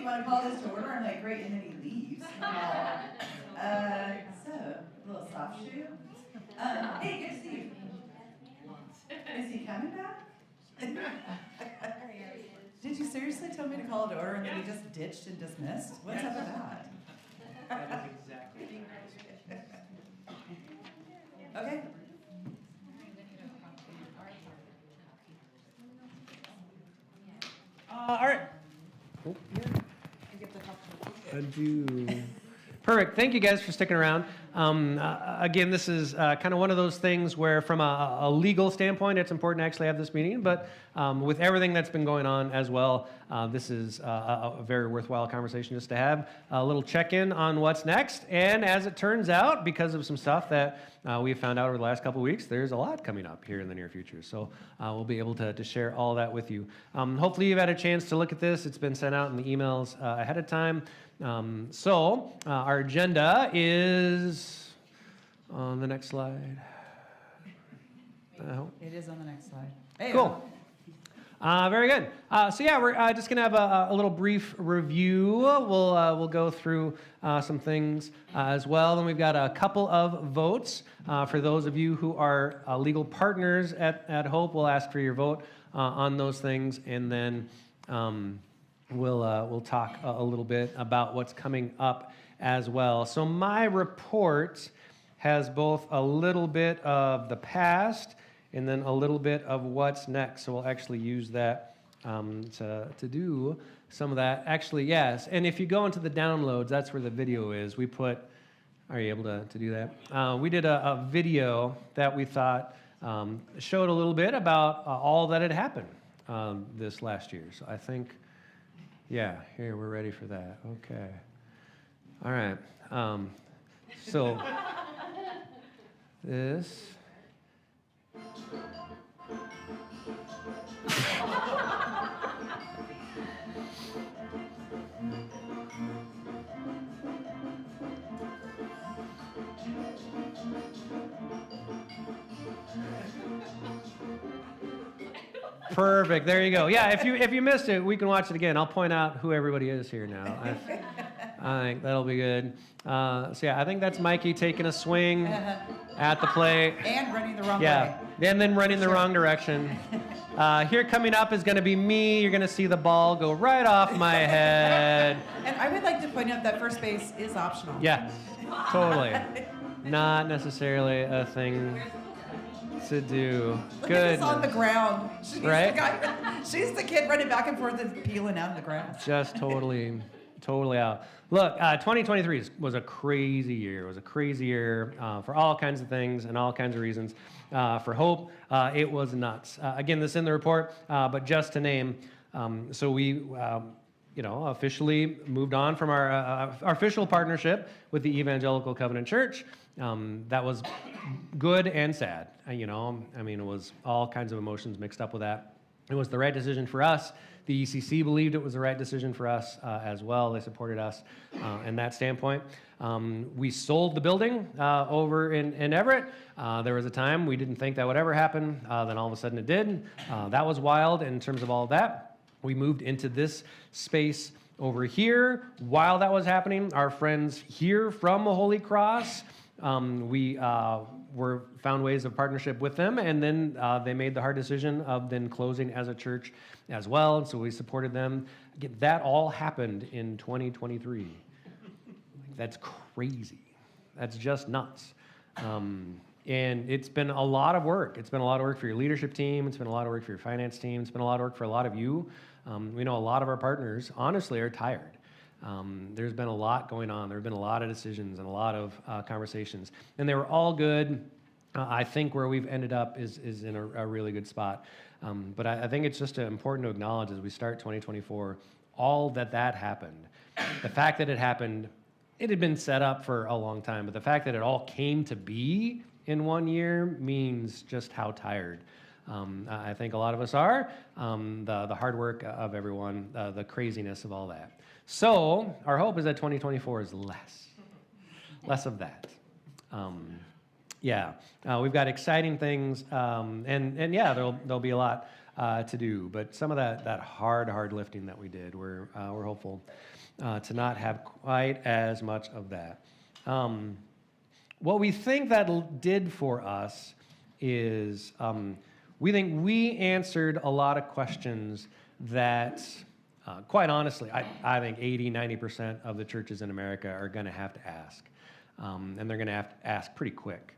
you want to call this to order? I'm like, great, and then he leaves. So, a little soft shoe. Hey, good to see you. Is he coming back? Did you seriously tell me to call it to order and then he just ditched and dismissed? What's up with that? That is exactly. Okay. All right. Perfect. Thank you guys for sticking around. Again, this is kind of one of those things where from a legal standpoint, it's important to actually have this meeting, but with everything that's been going on as well, this is a very worthwhile conversation just to have a little check-in on what's next. And as it turns out, because of some stuff that we've found out over the last couple of weeks, there's a lot coming up here in the near future. So we'll be able to share all that with you. Hopefully you've had a chance to look at this. It's been sent out in the emails ahead of time. So our agenda is on the next slide. It is on the next slide. Hey, cool. Very good. So yeah, we're just gonna have a little brief review. We'll go through some things as well. Then we've got a couple of votes for those of you who are legal partners at Hope. We'll ask for your vote on those things, and then we'll talk a little bit about what's coming up as well. So my report has both a little bit of the past and then a little bit of what's next. So we'll actually use that to do some of that. Actually, yes. And if you go into the downloads, that's where the video is. We put, are you able to do that? We did a video that we thought showed a little bit about all that had happened this last year. So I think, yeah, here, we're ready for that. Okay. All right. So this. Perfect. There you go. Yeah, if you missed it, we can watch it again. I'll point out who everybody is here now. I think that'll be good. So yeah, I think that's Mikey taking a swing at the plate. And running the wrong way. Yeah, and then running the wrong direction. Here coming up is going to be me. You're going to see the ball go right off my head. And I would like to point out that first base is optional. Yeah, totally. Not necessarily a thing to do. Look Good. at this on the ground. She's Right? She's the kid running back and forth and peeling out in the ground. Just totally out. Look, 2023 was a crazy year. It was a crazy year for all kinds of things and all kinds of reasons. For Hope, it was nuts. Again, this is in the report, but just to name, so we officially moved on from our official partnership with the Evangelical Covenant Church. That was good and sad. It was all kinds of emotions mixed up with that. It was the right decision for us. The ECC believed it was the right decision for us as well. They supported us in that standpoint. We sold the building over in Everett. There was a time we didn't think that would ever happen. Then all of a sudden it did. That was wild in terms of all of that. We moved into this space over here. While that was happening, our friends here from the Holy Cross, we found ways of partnership with them, and then they made the hard decision of then closing as a church as well, and so we supported them. Again, that all happened in 2023. That's crazy. That's just nuts. And it's been a lot of work. It's been a lot of work for your leadership team. It's been a lot of work for your finance team. It's been a lot of work for a lot of you. We know a lot of our partners, honestly, are tired. There's been a lot going on. There have been a lot of decisions and a lot of conversations. And they were all good. I think where we've ended up is in a really good spot. But I think it's just important to acknowledge as we start 2024, all that happened. The fact that it happened, it had been set up for a long time, but the fact that it all came to be in 1 year means just how tired I think a lot of us are. The hard work of everyone, the craziness of all that. So our hope is that 2024 is less of that. Yeah, we've got exciting things, and yeah, there'll be a lot to do. But some of that hard lifting that we did, we're hopeful to not have quite as much of that. What we think that did for us is we think we answered a lot of questions that, quite honestly, I think 80-90% of the churches in America are going to have to ask, and they're going to have to ask pretty quick.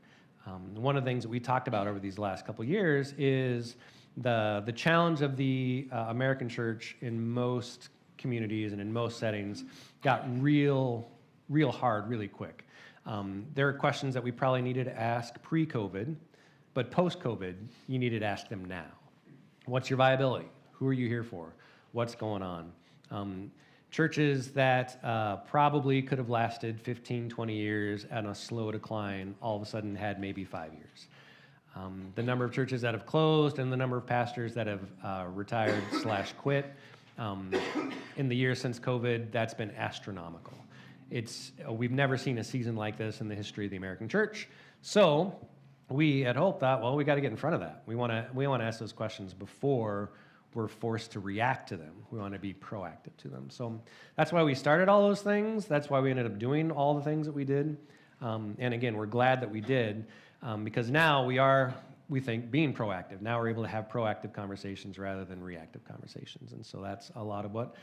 One of the things that we talked about over these last couple of years is the challenge of the American church in most communities and in most settings got real hard really quick. There are questions that we probably needed to ask pre-COVID, but post-COVID, you needed to ask them now. What's your viability? Who are you here for? What's going on? Churches that probably could have lasted 15, 20 years at a slow decline all of a sudden had maybe 5 years. The number of churches that have closed and the number of pastors that have retired/quit in the years since COVID, that's been astronomical. We've never seen a season like this in the history of the American church. So we at Hope thought, well, we got to get in front of that. We want to ask those questions before we're forced to react to them. We want to be proactive to them. So that's why we started all those things. That's why we ended up doing all the things that we did. And again, we're glad that we did because now we think, being proactive. Now we're able to have proactive conversations rather than reactive conversations. And so that's a lot of what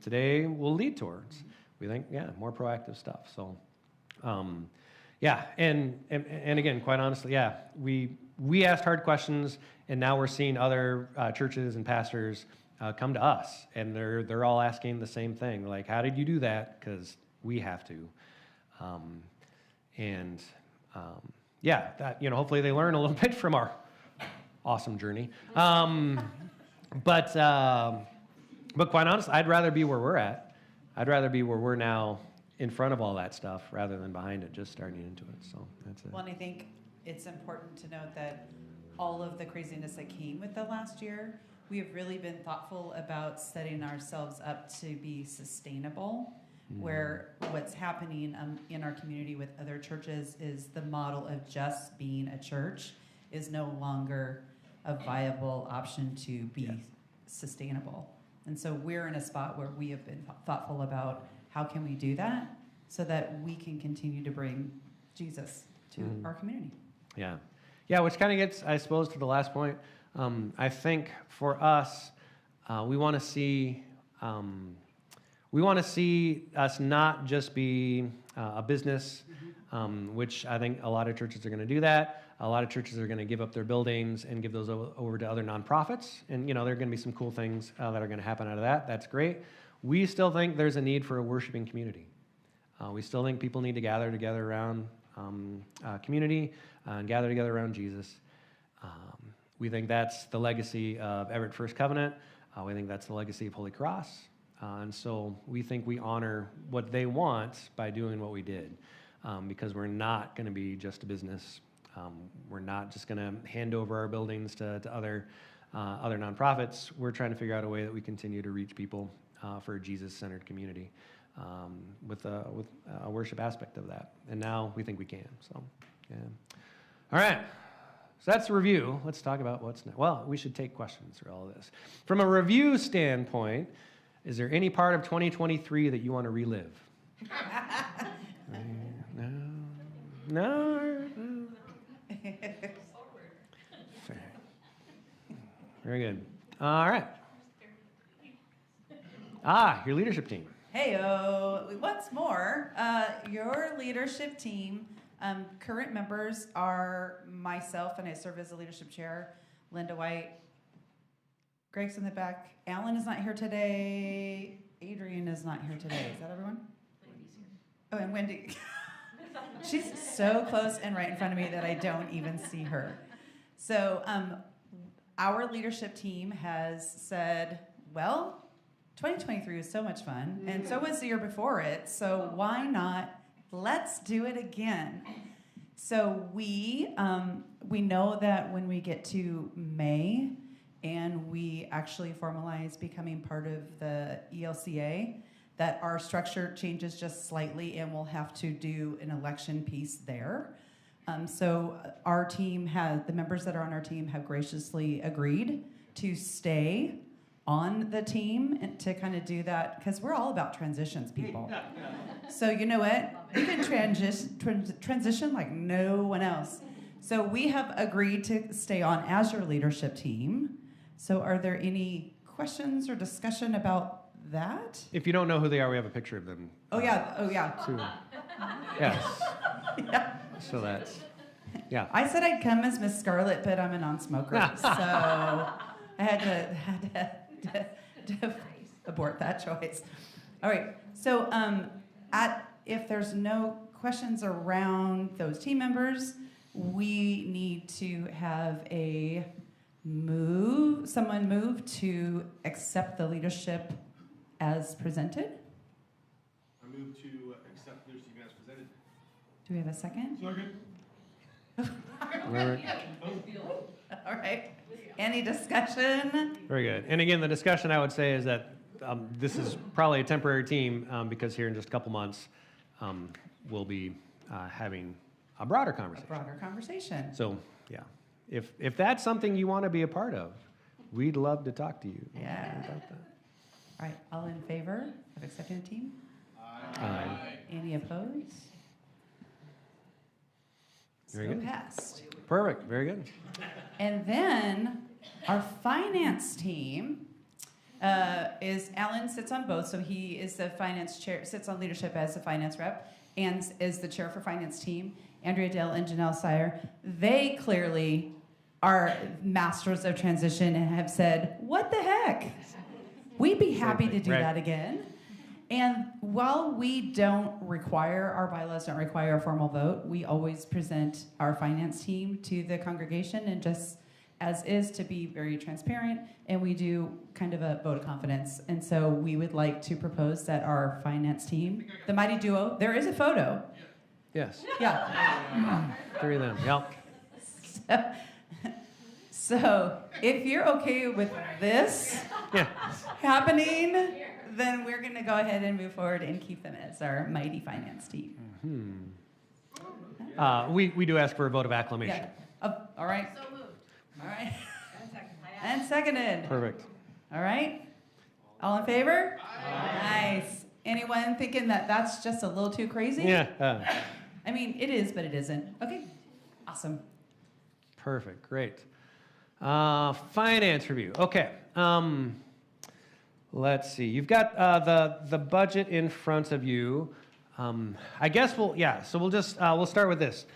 today will lead towards. We think, more proactive stuff. So, and again, quite honestly, we asked hard questions, and now we're seeing other churches and pastors come to us, and they're all asking the same thing, like, how did you do that? Because we have to, hopefully they learn a little bit from our awesome journey. But quite honestly, I'd rather be where we're at. I'd rather be where we're now in front of all that stuff rather than behind it, just starting into it. So that's it. Well, and I think it's important to note that all of the craziness that came with the last year, we have really been thoughtful about setting ourselves up to be sustainable, where what's happening in our community with other churches is the model of just being a church is no longer a viable option to be sustainable. And so we're in a spot where we have been thoughtful about how can we do that so that we can continue to bring Jesus to our community. Yeah, which kind of gets, I suppose, to the last point. I think for us, we want to see us not just be a business, which I think a lot of churches are going to do that. A lot of churches are going to give up their buildings and give those over to other nonprofits. And, there are going to be some cool things that are going to happen out of that. That's great. We still think there's a need for a worshiping community. We still think people need to gather together around community and gather together around Jesus. We think that's the legacy of Everett First Covenant. We think that's the legacy of Holy Cross. And so we think we honor what they want by doing what we did, because we're not going to be just a business. We're not just going to hand over our buildings to other nonprofits. We're trying to figure out a way that we continue to reach people for a Jesus-centered community with a worship aspect of that. And now we think we can. So, yeah. All right. So that's the review. Let's talk about what's next. Well, we should take questions for all of this. From a review standpoint, is there any part of 2023 that you want to relive? No. Very good. All right. Your leadership team. Hey-o. What's more, your leadership team, current members are myself, and I serve as the leadership chair, Linda White. Greg's in the back. Alan is not here today. Adrian is not here today. Is that everyone? Wendy's here. Oh, and Wendy. She's so close and right in front of me that I don't even see her. So our leadership team has said, well, 2023 was so much fun, and so was the year before it, so why not let's do it again? So we know that when we get to May and we actually formalize becoming part of the ELCA, that our structure changes just slightly and we'll have to do an election piece there. So our team the members that are on our team have graciously agreed to stay on the team and to kind of do that, because we're all about transitions, people. So you know what? We can transition like no one else. So we have agreed to stay on as your leadership team. So are there any questions or discussion about that? If you don't know who they are, we have a picture of them. Oh yeah. Too. Yes. Yeah. So that's, yeah. I said I'd come as Miss Scarlet, but I'm a non-smoker, so I had to abort that choice. All right. So if there's no questions around those team members, we need to have someone move to accept the leadership as presented. I move to accept leadership as presented. Do we have a second? All right. Any discussion? Very good. And again, the discussion I would say is that this is probably a temporary team because here in just a couple months we'll be having a broader conversation. So, yeah, if that's something you want to be a part of, we'd love to talk to you. Yeah. About that. All right. All in favor of accepting the team? Aye. Any opposed? Very So good. passed. Perfect. Very good. And then our finance team is Alan sits on both, so he is the finance chair, sits on leadership as the finance rep, and is the chair for finance team. Andrea Dale and Janelle Sire, they clearly are masters of transition and have said, "What the heck? We'd be happy to do that again." And while we don't require, our bylaws don't require a formal vote, we always present our finance team to the congregation and just as is to be very transparent, and we do kind of a vote of confidence. And so we would like to propose that our finance team, the mighty duo, there is a photo. Yes. Yeah. 3 of them. Yep. So if you're okay with this happening, then we're going to go ahead and move forward and keep them as our mighty finance team. We do ask for a vote of acclamation. Yeah. All right. So moved. All right. And seconded. Perfect. All right. All in favor? Aye. Nice. Anyone thinking that that's just a little too crazy? Yeah. I mean, it is, but it isn't. Okay. Awesome. Perfect. Great. Finance review. Okay. Let's see. You've got the budget in front of you. I guess so we'll start with this.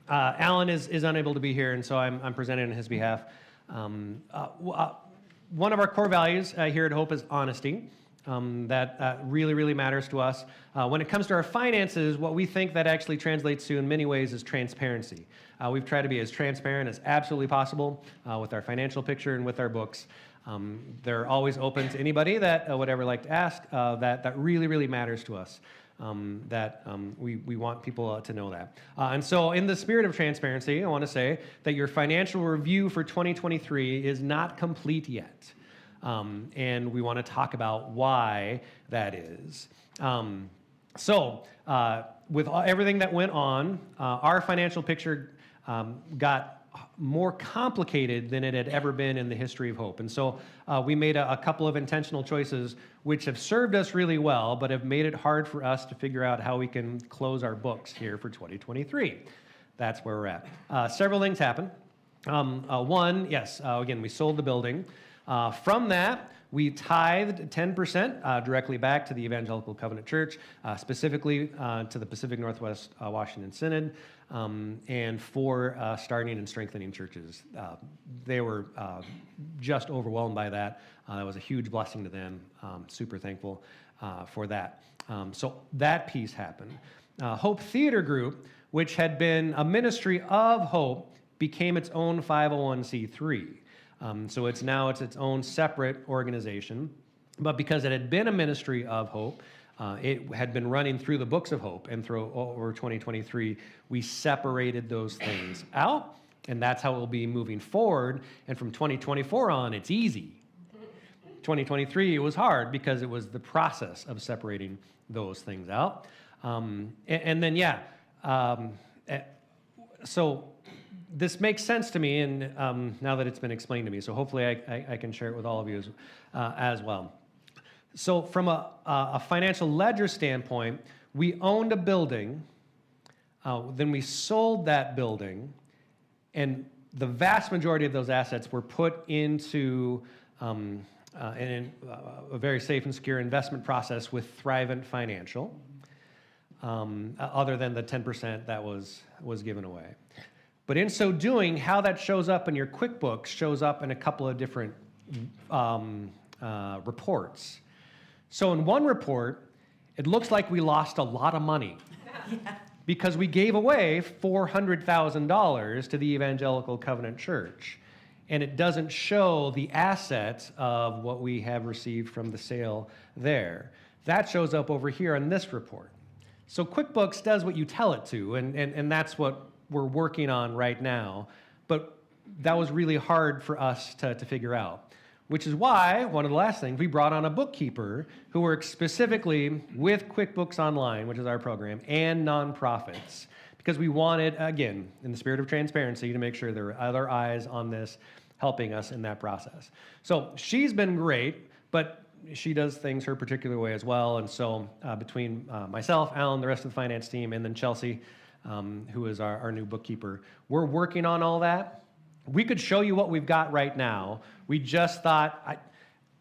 Alan is unable to be here, and so I'm presenting on his behalf. One of our core values here at Hope is honesty. That really, really matters to us. When it comes to our finances, what we think that actually translates to in many ways is transparency. We've tried to be as transparent as absolutely possible with our financial picture and with our books. They're always open to anybody that would ever like to ask. That really, really matters to us. We want people to know that. And so in the spirit of transparency, I want to say that your financial review for 2023 is not complete yet. And we want to talk about why that is. With everything that went on, our financial picture got more complicated than it had ever been in the history of Hope. And so we made a couple of intentional choices which have served us really well, but have made it hard for us to figure out how we can close our books here for 2023. That's where we're at. Several things happened. One, again, we sold the building. From that, we tithed 10% directly back to the Evangelical Covenant Church, specifically to the Pacific Northwest Washington Synod, and for starting and strengthening churches. They were just overwhelmed by that. That was a huge blessing to them. Super thankful for that. So that piece happened. Hope Theater Group, which had been a ministry of Hope, became its own 501c3. So it's its own separate organization. But because it had been a ministry of Hope, it had been running through the books of Hope, and through over 2023, we separated those things out, and that's how it will be moving forward. And from 2024 on, it's easy. 2023, it was hard because it was the process of separating those things out. so this makes sense to me, and now that it's been explained to me, so hopefully I can share it with all of you as well. So from a financial ledger standpoint, we owned a building, then we sold that building, and the vast majority of those assets were put into a very safe and secure investment process with Thrivent Financial, other than the 10% that was given away. But in so doing, how that shows up in your QuickBooks shows up in a couple of different reports. So in one report, it looks like we lost a lot of money because we gave away $400,000 to the Evangelical Covenant Church. And it doesn't show the assets of what we have received from the sale there. That shows up over here in this report. So QuickBooks does what you tell it to, and that's what we're working on right now. But that was really hard for us to figure out, which is why one of the last things, we brought on a bookkeeper who works specifically with QuickBooks Online, which is our program, and nonprofits, because we wanted, again, in the spirit of transparency, to make sure there are other eyes on this helping us in that process. So she's been great, but she does things her particular way as well. And so between myself, Alan, the rest of the finance team, and then Chelsea, who is our new bookkeeper, we're working on all that. We could show you what we've got right now. We just thought,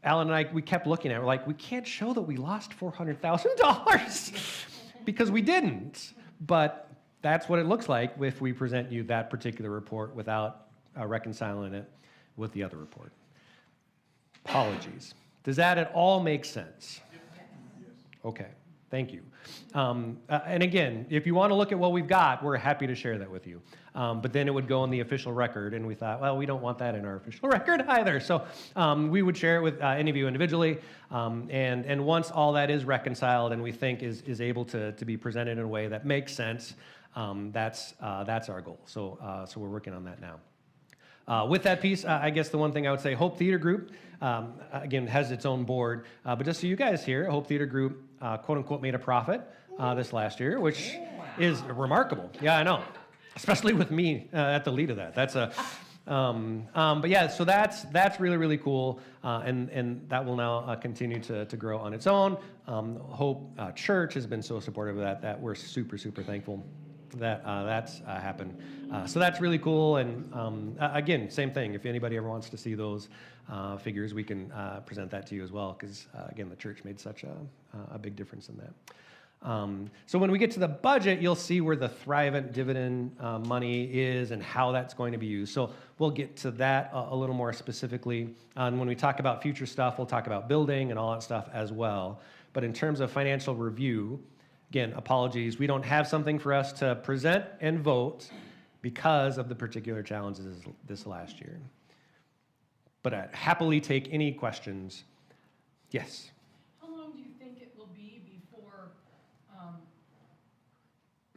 Alan and I, we kept looking at it, we're like, we can't show that we lost $400,000 because we didn't. But that's what it looks like if we present you that particular report without reconciling it with the other report. Apologies. Does that at all make sense? Okay, thank you. And again, if you want to look at what we've got, we're happy to share that with you. But then it would go on the official record, and we thought, well, we don't want that in our official record either. So we would share it with any of you individually. And once all that is reconciled and we think is able to be presented in a way that makes sense, that's our goal. So we're working on that now. With that piece, I guess the one thing I would say, Hope Theater Group, again, has its own board. But just so you guys hear, Hope Theater Group, quote unquote, made a profit this last year, which is remarkable. Yeah, I know. Especially with me at the lead of that. That's a, but yeah, so that's really, really cool. And that will now continue to grow on its own. Hope Church has been so supportive of that we're super, super thankful that that's happened. So that's really cool. And again, same thing. If anybody ever wants to see those figures, we can present that to you as well. Because again, the church made such a big difference in that. So when we get to the budget, you'll see where the Thrivent dividend money is and how that's going to be used. So we'll get to that a little more specifically. And when we talk about future stuff, we'll talk about building and all that stuff as well. But in terms of financial review, again, apologies, we don't have something for us to present and vote because of the particular challenges this last year. But I'd happily take any questions. Yes? How long do you think it will be before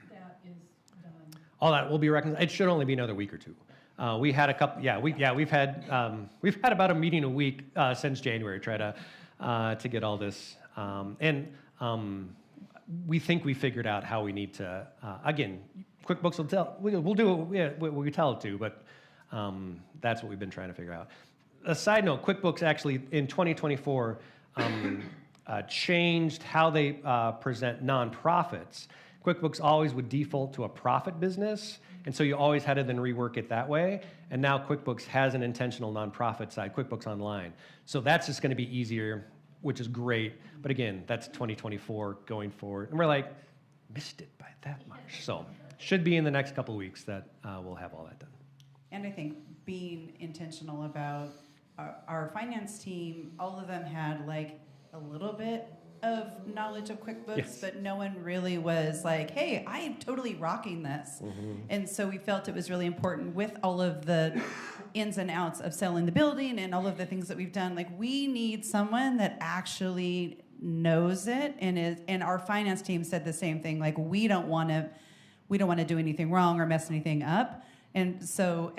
that is done? All that will be reconciled. It should only be another week or two. We had a couple. We've had about a meeting a week since January, try to get all this. We think we figured out how we need to. Again, QuickBooks will tell. We'll do what we tell it to, but that's what we've been trying to figure out. A side note: QuickBooks actually in 2024 changed how they present nonprofits. QuickBooks always would default to a profit business, and so you always had to then rework it that way. And now QuickBooks has an intentional nonprofit side, QuickBooks Online. So that's just going to be easier, which is great. But again, that's 2024 going forward. And we're like, missed it by that much. So should be in the next couple of weeks that we'll have all that done. And I think being intentional about our finance team, all of them had like a little bit of knowledge of QuickBooks, yes, but no one really was like, hey, I am totally rocking this. Mm-hmm. And so we felt it was really important with all of the ins and outs of selling the building and all of the things that we've done. Like, we need someone that actually knows it, and our finance team said the same thing. Like, we don't want to do anything wrong or mess anything up. And so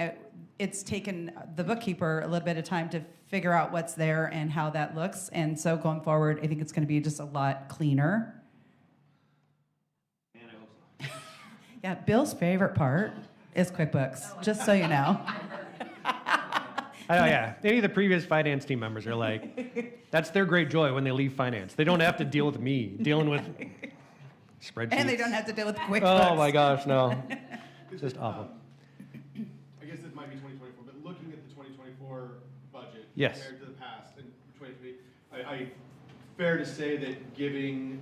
it's taken the bookkeeper a little bit of time to figure out what's there and how that looks. And so going forward, I think it's going to be just a lot cleaner. And I hope so. Yeah, Bill's favorite part is QuickBooks, just so you know. I know, yeah. Any of the previous finance team members are like, that's their great joy when they leave finance. They don't have to deal with me dealing with spreadsheets. And they don't have to deal with QuickBooks. Oh my gosh, no. Just awful. I guess it might be 2024, but looking at the 2024 budget Yes. compared to the past and 2023, I fair to say that giving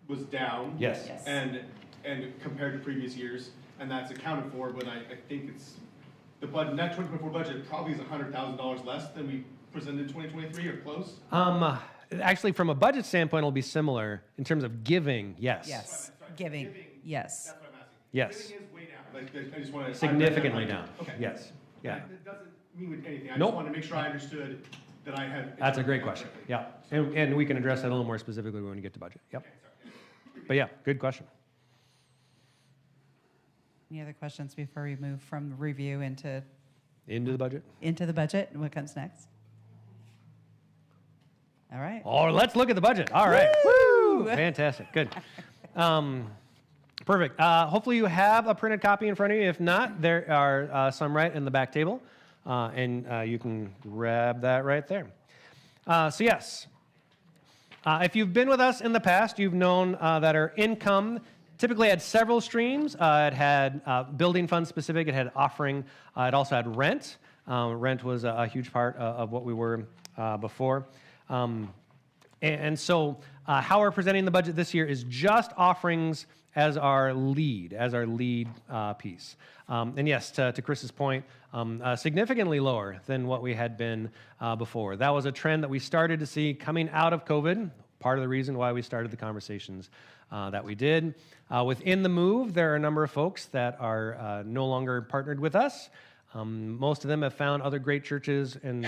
was down. Yes. Yes. And compared to previous years, and that's accounted for, but I think it's the budget, that 2024 budget probably is $100,000 less than we presented in 2023 or close. Actually, from a budget standpoint, it'll be similar in terms of giving. Yes. Yes, giving, yes. That's what I'm asking. Yes. Giving is way down. Like, I just want to Significantly down. Okay. Yes. Yeah. That doesn't mean with anything. I Nope. just want to make sure I understood that I had. That's a great question. Yeah. And we can address that a little more specifically when we get to budget. Yep. Okay, sorry. But yeah, good question. Any other questions before we move from the review into Into the budget. the budget? What comes next? All right. Oh, let's look at the budget. All right. Woo! Fantastic. Good. Perfect. Hopefully you have a printed copy in front of you. If not, there are some right in the back table, and you can grab that right there. So yes, if you've been with us in the past, you've known that our income typically had several streams. It had building fund specific. It had offering. It also had rent. Rent was a huge part of what we were before. And so how we're presenting the budget this year is just offerings as our lead piece. And yes, to Chris's point, significantly lower than what we had been before. That was a trend that we started to see coming out of COVID, part of the reason why we started the conversations that we did. Within the move, there are a number of folks that are no longer partnered with us. Most of them have found other great churches, and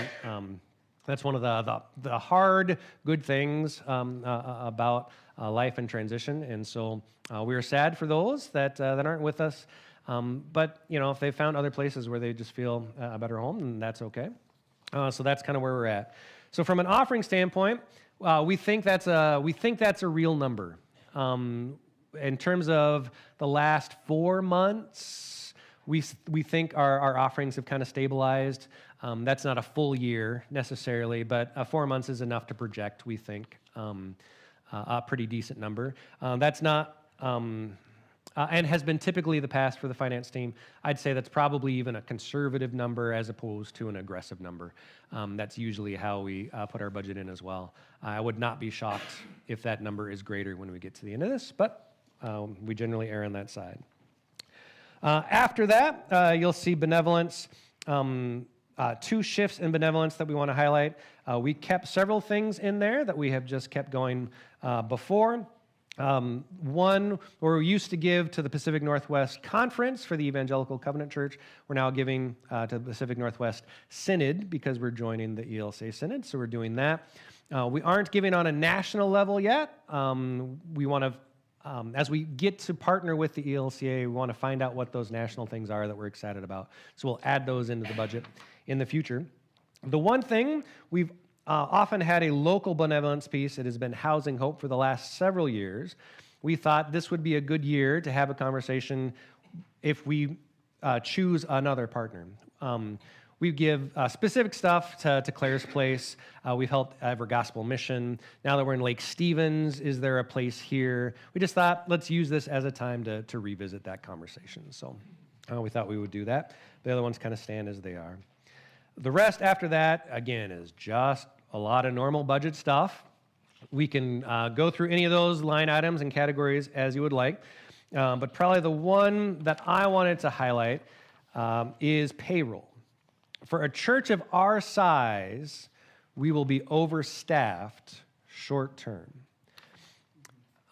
that's one of the hard, good things about life and transition. And so we are sad for those that aren't with us. But if they found other places where they just feel a better home, then that's okay. So that's kind of where we're at. So from an offering standpoint, we think that's a real number. In terms of the last 4 months, we think our offerings have kind of stabilized. That's not a full year necessarily, but 4 months is enough to project, we think, a pretty decent number. That's not, and has been typically the past for the finance team. I'd say that's probably even a conservative number as opposed to an aggressive number. That's usually how we put our budget in as well. I would not be shocked if that number is greater when we get to the end of this, but we generally err on that side. After that, you'll see benevolence. 2 shifts in benevolence that we want to highlight. We kept several things in there that we have just kept going before. One, where we used to give to the Pacific Northwest Conference for the Evangelical Covenant Church, we're now giving to the Pacific Northwest Synod because we're joining the ELCA Synod, so we're doing that. We aren't giving on a national level yet. We want to, as we get to partner with the ELCA, we want to find out what those national things are that we're excited about. So we'll add those into the budget in the future. The one thing we've often had a local benevolence piece. It has been Housing Hope for the last several years. We thought this would be a good year to have a conversation if we choose another partner. We give specific stuff to Claire's Place. We've helped Ever Gospel Mission. Now that we're in Lake Stevens, is there a place here? We just thought, let's use this as a time to revisit that conversation. So we thought we would do that. The other ones kind of stand as they are. The rest after that, again, is just a lot of normal budget stuff. We can go through any of those line items and categories as you would like. But probably the one that I wanted to highlight is payroll. For a church of our size, we will be overstaffed short term.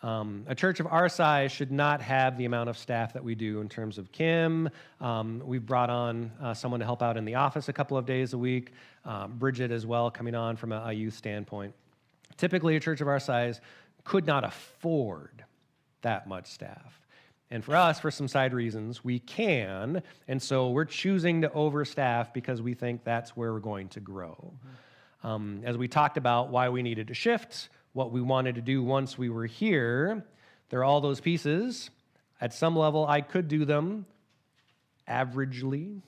A church of our size should not have the amount of staff that we do in terms of Kim. We've brought on someone to help out in the office a couple of days a week. Bridget as well, coming on from a youth standpoint. Typically, a church of our size could not afford that much staff. And for us, for some side reasons, we can. And so we're choosing to overstaff because we think that's where we're going to grow. As we talked about why we needed to shift, what we wanted to do once we were here, there are all those pieces. At some level, I could do them averagely.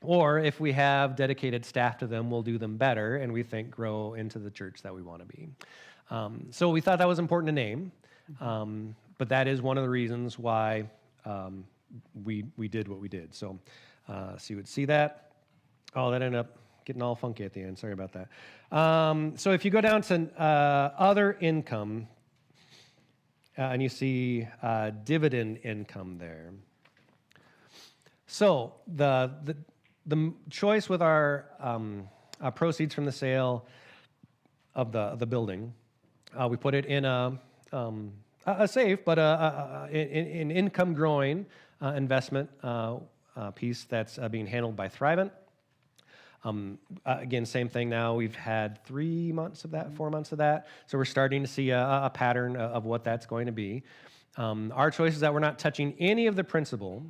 Or if we have dedicated staff to them, we'll do them better and we think grow into the church that we want to be. So we thought that was important to name, but that is one of the reasons why we did what we did. So you would see that. Oh, that ended up getting all funky at the end. Sorry about that. So if you go down to other income, and you see dividend income there. So the choice with our proceeds from the sale of the building, we put it in a safe, but an income growing investment piece that's being handled by Thrivent. Again, same thing now. We've had 3 months of that, 4 months of that. So we're starting to see a pattern of what that's going to be. Our choice is that we're not touching any of the principal,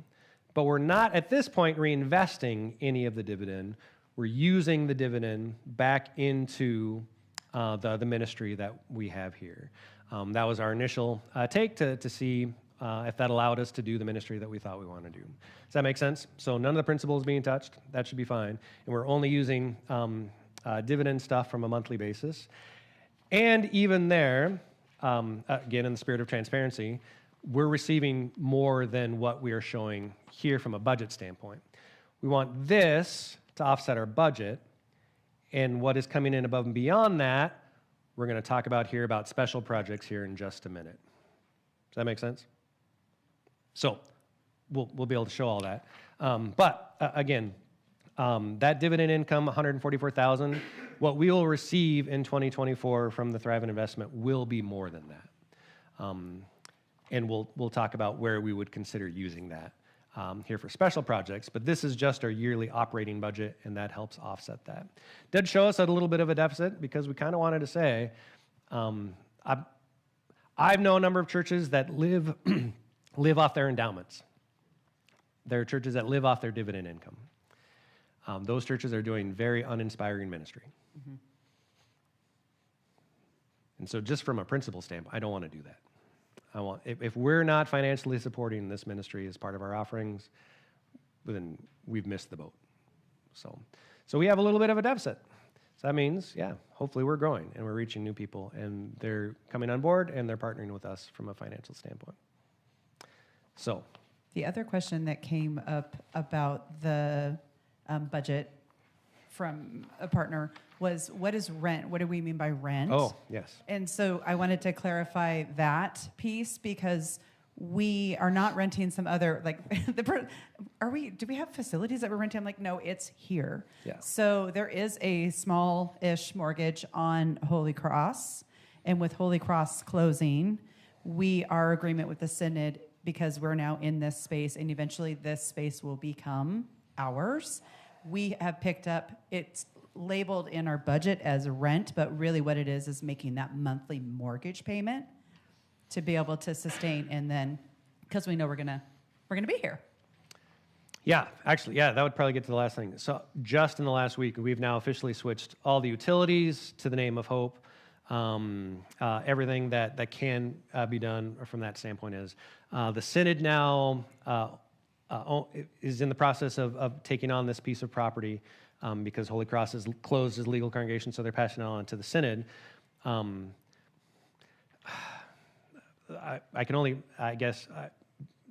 but we're not at this point reinvesting any of the dividend. We're using the dividend back into the ministry that we have here. That was our initial take to see if that allowed us to do the ministry that we thought we wanted to do. Does that make sense? So none of the principal is being touched. That should be fine. And we're only using dividend stuff from a monthly basis. And even there, again, in the spirit of transparency, we're receiving more than what we are showing here from a budget standpoint. We want this to offset our budget, and what is coming in above and beyond that, we're going to talk about here about special projects here in just a minute. Does that make sense? So we'll be able to show all that. But again, that dividend income, $144,000, what we will receive in 2024 from the Thrivent investment will be more than that. And we'll talk about where we would consider using that here for special projects. But this is just our yearly operating budget, and that helps offset that. Did show us a little bit of a deficit because we kind of wanted to say, I've known a number of churches that live off their endowments. There are churches that live off their dividend income. Those churches are doing very uninspiring ministry. Mm-hmm. And so just from a principle standpoint, I don't want to do that. If we're not financially supporting this ministry as part of our offerings, then we've missed the boat. So we have a little bit of a deficit. So that means, yeah, hopefully we're growing and we're reaching new people and they're coming on board and they're partnering with us from a financial standpoint. So the other question that came up about the budget from a partner was, what is rent? What do we mean by rent? Oh, yes. And so I wanted to clarify that piece because we are not renting some other, like, do we have facilities that we're renting? I'm like, no, it's here. Yeah. So there is a small-ish mortgage on Holy Cross. And with Holy Cross closing, we are in agreement with the Synod because we're now in this space and eventually this space will become ours. We have picked up, it's labeled in our budget as rent, but really what it is making that monthly mortgage payment to be able to sustain, and then because we know we're gonna be here. Yeah, actually, yeah, that would probably get to the last thing. So just in the last week, we've now officially switched all the utilities to the Name of Hope. Everything that can be done from that standpoint is the Synod now is in the process of taking on this piece of property because Holy Cross is closed as legal congregation, so they're passing it on to the Synod. I can only, I guess,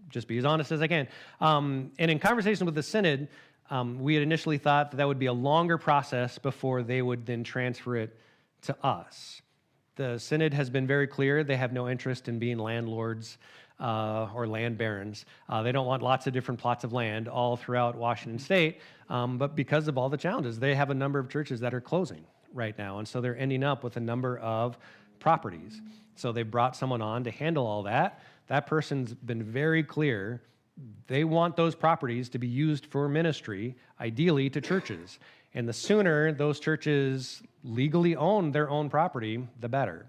just be as honest as I can. And in conversation with the Synod, we had initially thought that would be a longer process before they would then transfer it to us. The Synod has been very clear. They have no interest in being landlords or land barons. They don't want lots of different plots of land all throughout Washington State, but because of all the challenges, they have a number of churches that are closing right now, and so they're ending up with a number of properties. So they brought someone on to handle all that. That person's been very clear. They want those properties to be used for ministry, ideally to churches. And the sooner those churches legally own their own property, the better.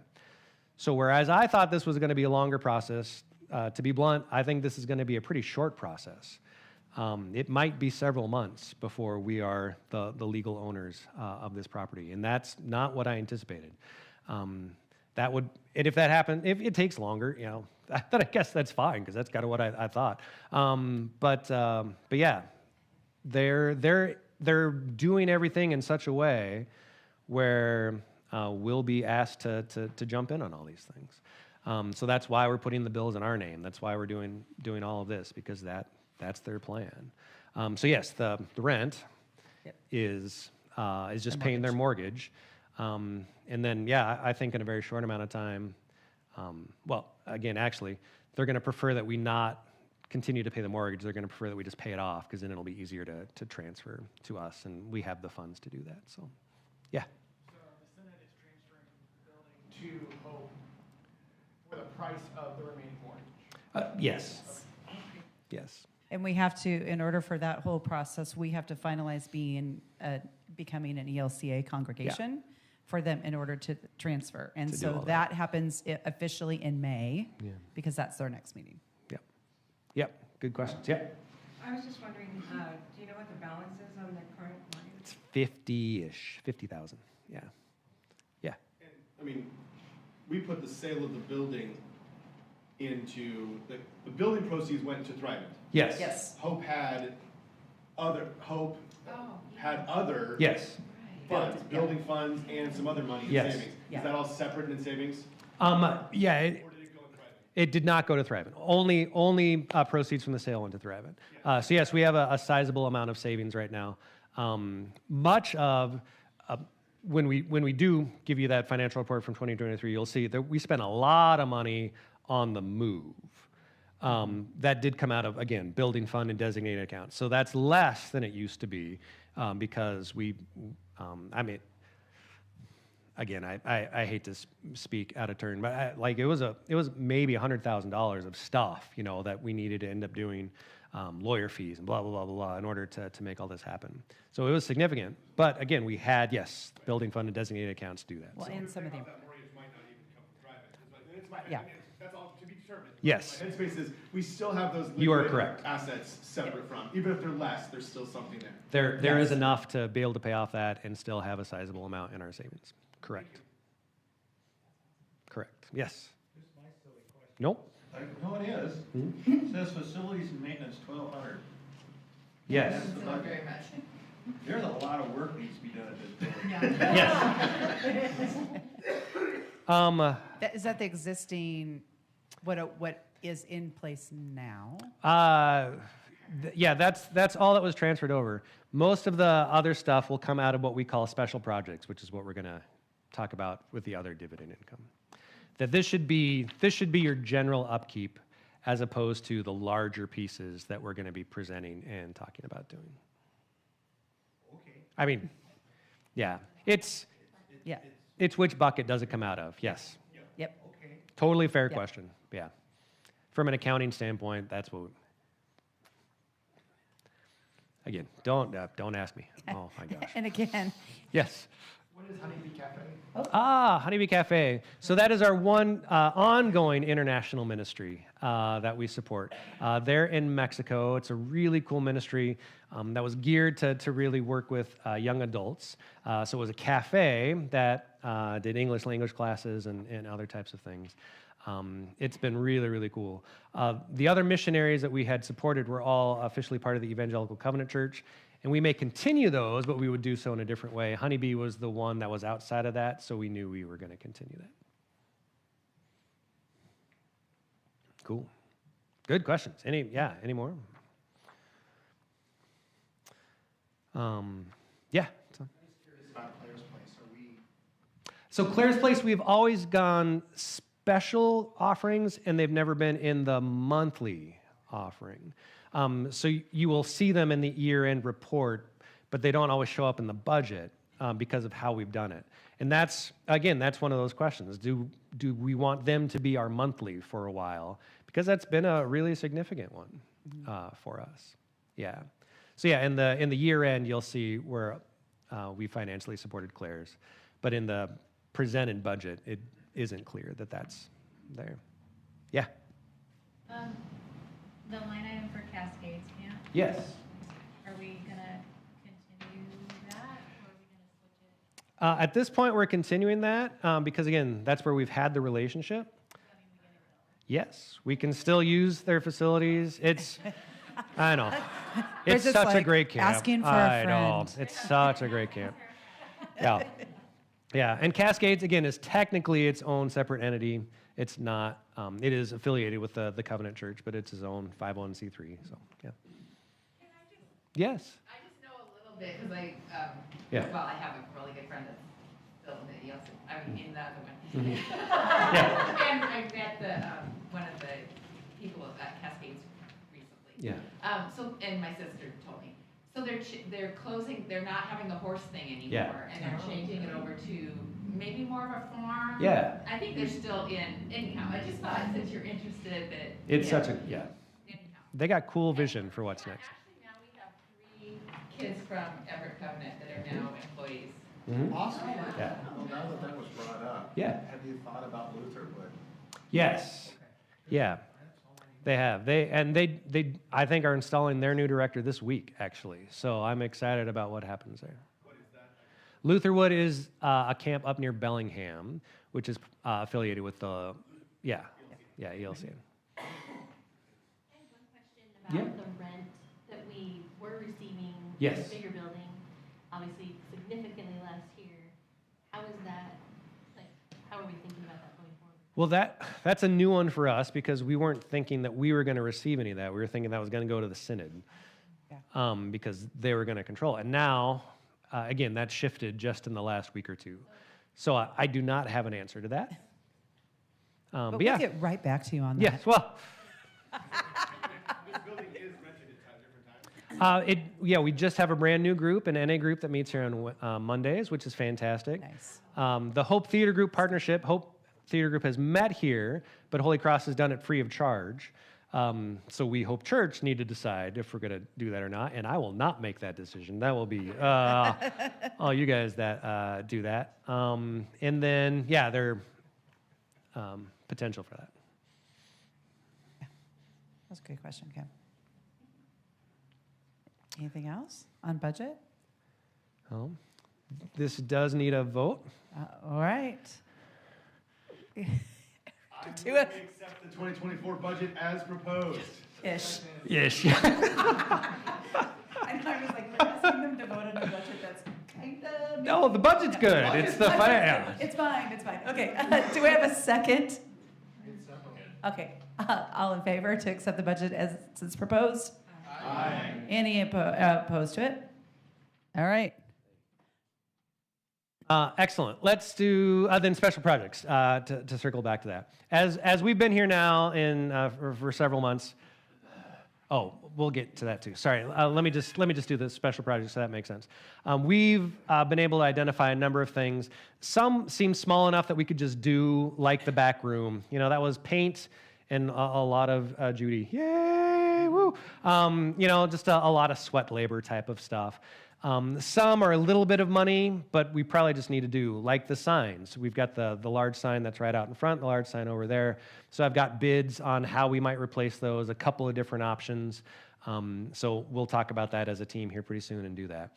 So whereas I thought this was going to be a longer process, to be blunt, I think this is going to be a pretty short process. It might be several months before we are the legal owners of this property, and that's not what I anticipated. that would, and if that happened, if it takes longer, you know, then I guess that's fine because that's kind of what I thought. But yeah, they're doing everything in such a way where we'll be asked to jump in on all these things. So that's why we're putting the bills in our name. That's why we're doing all of this, because that's their plan. So yes, the rent is just paying their mortgage. And then, yeah, I think in a very short amount of time, well, again, actually, they're going to prefer that we not continue to pay the mortgage. They're going to prefer that we just pay it off, because then it'll be easier to transfer to us, and we have the funds to do that. So, yeah. So the Senate is transferring the building to Hope for the price of the remaining mortgage. Yes. Yes. And we have to, in order for that whole process, we have to finalize becoming an ELCA congregation for them in order to transfer. And To do so all that happens officially in May, because that's their next meeting. Yep. Good questions. Yep. I was just wondering, do you know what the balance is on the current mortgage? It's 50-ish, 50,000. Yeah. Yeah. And, I mean, we put the sale of the building into, the building proceeds went to Thrivent. Yes. Yes. Hope had other Yes. funds, building funds, and some other money in Yes. savings. Yeah. Is that all separate in savings? Yeah. Or did it go in Thrivent? It did not go to Thrivent. Only proceeds from the sale went to Thrivent. So yes, we have a sizable amount of savings right now. Much of when we do give you that financial report from 2023, you'll see that we spent a lot of money on the move. That did come out of, again, building fund and designated accounts. So that's less than it used to be, because I mean, again, I hate to speak out of turn, but it was maybe $100,000 of stuff, you know, that we needed to end up doing, lawyer fees and blah, blah, blah, blah, blah, in order to make all this happen. So it was significant. But again, we had, yes, building fund and designated accounts do that. Well, So. and some of the, That mortgage might not even come from Thrivent. It's my- Yeah. That's all to be determined. Yes. My headspace is, we still have those You are liquid correct. assets separate from, even if they're less, there's still something there. There is enough to be able to pay off that and still have a sizable amount in our savings. Correct. Correct. Yes. This is my silly question. Nope. No, it is. It says facilities and maintenance, 1,200. Yes. That's the budget. Very much. There's a lot of work needs to be done at this building. Yes. is that the existing, what is in place now? Yeah, that's all that was transferred over. Most of the other stuff will come out of what we call special projects, which is what we're going to talk about with the other dividend income. That this should be your general upkeep, as opposed to the larger pieces that we're going to be presenting and talking about doing. Okay. I mean, yeah, it's Yeah. which bucket does it come out of? Yes. Yep. Okay. Totally fair Yep. question. Yeah. From an accounting standpoint, that's what. Again, don't ask me. Oh my gosh. And again, Yes. What is Honeybee Cafe? Honeybee Cafe. So that is our one ongoing international ministry that we support. They're in Mexico. It's a really cool ministry that was geared to really work with young adults. So it was a cafe that did English language classes and other types of things. It's been really, really cool. The other missionaries that we had supported were all officially part of the Evangelical Covenant Church, and we may continue those, but we would do so in a different way. Honeybee was the one that was outside of that, so we knew we were going to continue that. Cool. Good questions. Any more? Yeah. So. About Claire's Place, are we? So Claire's Place, we've always gone special offerings, and they've never been in the monthly offering. So you will see them in the year-end report, but they don't always show up in the budget because of how we've done it. And that's one of those questions. Do we want them to be our monthly for a while? Because that's been a really significant one for us. Yeah. So yeah, in the year-end, you'll see where we financially supported Claire's, but in the presented budget, it isn't clear that that's there. Yeah. The line item for Cascades Camp, Yes. are we gonna continue that, or are we gonna switch At this point, we're continuing that because, again, that's where we've had the relationship. Yes, we can still use their facilities. I know. It's just such a like great camp. asking for a I know. friend. It's such a great camp. Yeah. Yeah. And Cascades, again, is technically its own separate entity. It's not, it is affiliated with the Covenant Church, but it's its own 501c3. So, yeah. Yes. I just know a little bit because Yeah. well, I have a really good friend that's still in the ELC. I mean, in the other one. Yeah. And I met one of the people at Cascades recently. Yeah. And my sister told me. So they're closing. They're not having the horse thing anymore, Yeah. and they're changing it over to maybe more of a farm. Yeah. I think they're still in. Anyhow, I just thought since you're interested that It's such a, yeah. Anyhow. They got cool vision for what's next. Actually, now we have 3 kids from Everett Covenant that are now employees. Mhm. Awesome. Yeah. Well, now that that was brought up. Yeah. Have you thought about Lutherwood? Yes. Yeah. They have. They I think are installing their new director this week, actually. So I'm excited about what happens there. What is that? Lutherwood is a camp up near Bellingham, which is affiliated with the, ELC. I have one question about Yeah. the rent that we were receiving Yes. in the bigger building, obviously significantly less here. How is that, like, how are we thinking about that going forward? Well, that's a new one for us because we weren't thinking that we were going to receive any of that. We were thinking that was going to go to the synod because they were going to control it. And now, again, that shifted just in the last week or two. So I do not have an answer to that. But But we'll yeah, get right back to you on that. yes. Well, This building is rented at different times. we just have a brand new group, an NA group that meets here on Mondays, which is fantastic. Nice. The Hope Theater Group partnership, Hope Theater Group has met here, but Holy Cross has done it free of charge. So we, Hope Church, need to decide if we're going to do that or not, and I will not make that decision. That will be all you guys that do that. And then, yeah, there potential for that. That's a good question, Kim. Anything else on budget? This does need a vote. All right. I Do move it. we accept the 2024 budget as proposed. Ish. Yes. I was like, we're asking them to vote on a budget that's kind of. No, the budget's good. It's the fire. It's fine, it's fine. Okay, do we have a second? Okay, all in favor to accept the budget as it's proposed? Aye. Any opposed to it? All right. Excellent. Let's do then special projects to circle back to that. As we've been here now for several months. Oh, we'll get to that too. Sorry. Let me just do the special projects so that makes sense. We've been able to identify a number of things. Some seem small enough that we could just do, like the back room. You know, that was paint and a lot of Judy. Yay! Woo! You know, just a lot of sweat labor type of stuff. Some are a little bit of money, but we probably just need to do, like the signs. We've got the large sign that's right out in front, the large sign over there. So I've got bids on how we might replace those, a couple of different options. So we'll talk about that as a team here pretty soon and do that.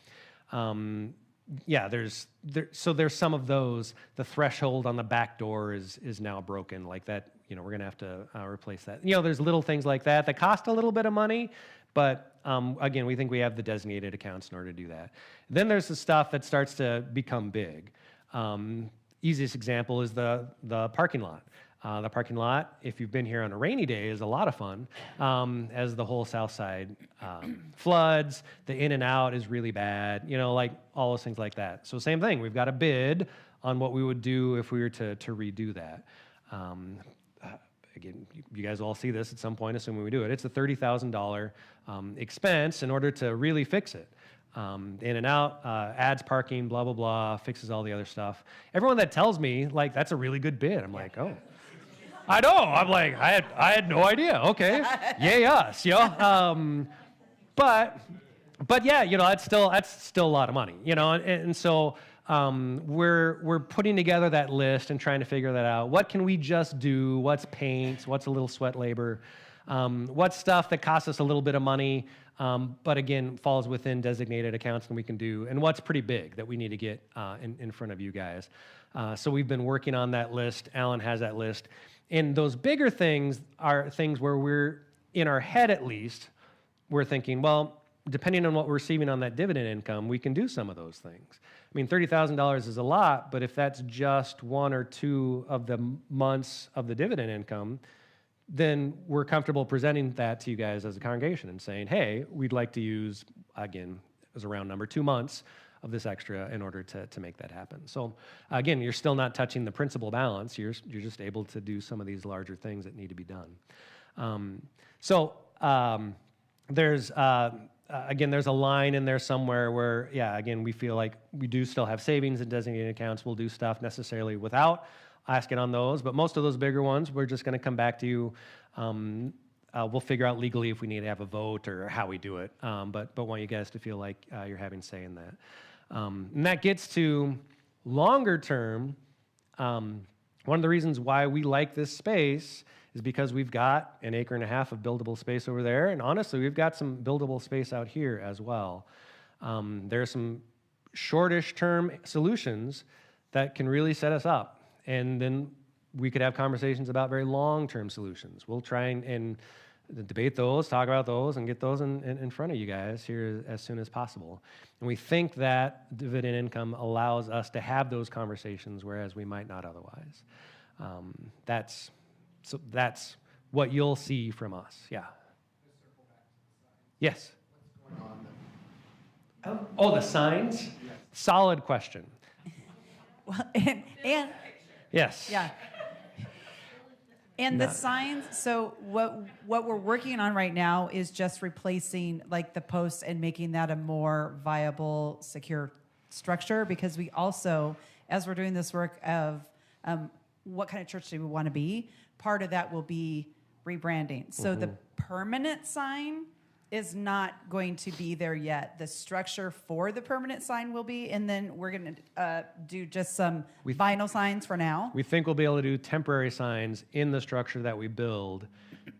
Yeah, there's some of those. The threshold on the back door is now broken, like that. You know, we're gonna have to replace that. You know, there's little things like that that cost a little bit of money, but again, we think we have the designated accounts in order to do that. Then there's the stuff that starts to become big. Easiest example is the parking lot. The parking lot, if you've been here on a rainy day, is a lot of fun, as the whole south side floods. The in and out is really bad, you know, like all those things like that. So same thing, we've got a bid on what we would do if we were to redo that. Again, you guys will all see this at some point, assuming we do it. It's a $30,000 expense in order to really fix it. In and out, adds parking, blah, blah, blah, fixes all the other stuff. Everyone that tells me, like, that's a really good bid, I'm like, oh. I know, I'm like, I had no idea, okay. Yay us, you know. But yeah, you know, that's still a lot of money, you know, and so we're putting together that list and trying to figure that out. What can we just do? What's paint? What's a little sweat labor? What's stuff that costs us a little bit of money, but again, falls within designated accounts and we can do, and what's pretty big that we need to get in front of you guys. So we've been working on that list. Alan has that list. And those bigger things are things where we're, in our head at least, we're thinking, well, depending on what we're receiving on that dividend income, we can do some of those things. I mean, $30,000 is a lot, but if that's just 1 or 2 of the months of the dividend income, then we're comfortable presenting that to you guys as a congregation and saying, hey, we'd like to use, again, as a round number, 2 months of this extra in order to make that happen. So again, you're still not touching the principal balance. You're just able to do some of these larger things that need to be done. There's again, there's a line in there somewhere where, yeah, again, we feel like we do still have savings and designated accounts. We'll do stuff necessarily without asking on those, but most of those bigger ones, we're just going to come back to you. We'll figure out legally if we need to have a vote or how we do it, but want you guys to feel like you're having say in that. And that gets to longer term. One of the reasons why we like this space is because we've got 1.5 acres of buildable space over there, and honestly, we've got some buildable space out here as well. There are some shortish term solutions that can really set us up, and then we could have conversations about very long-term solutions. We'll try and debate those, talk about those, and get those in front of you guys here as soon as possible. And we think that dividend income allows us to have those conversations, whereas we might not otherwise. So that's what you'll see from us. Yeah. Yes. Oh, the signs? Solid question. Well, and Yes. yeah. And the signs, so what we're working on right now is just replacing like the posts and making that a more viable, secure structure, because we also, as we're doing this work of what kind of church do we want to be, part of that will be rebranding. So the permanent sign is not going to be there yet. The structure for the permanent sign will be, and then we're going to do just some vinyl signs for now. We think we'll be able to do temporary signs in the structure that we build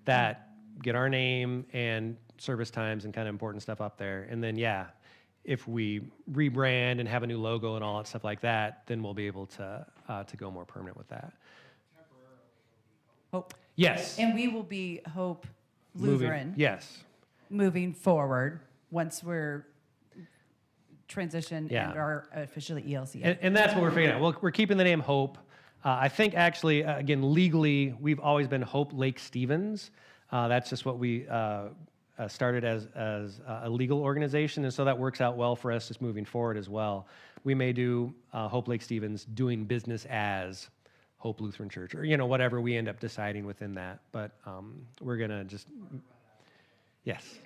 that get our name and service times and kind of important stuff up there. And then, yeah, if we rebrand and have a new logo and all that stuff like that, then we'll be able to go more permanent with that. Hope. Yes. And we will be Hope Lutheran. Yes. Moving forward, once we're transitioned and are officially ELC. And that's what we're figuring out. Well, we're keeping the name Hope. I think actually, again, legally, we've always been Hope Lake Stevens. That's just what we started as a legal organization, and so that works out well for us just moving forward as well. We may do Hope Lake Stevens doing business as Hope Lutheran Church, or whatever we end up deciding within that. But we're gonna just, yes,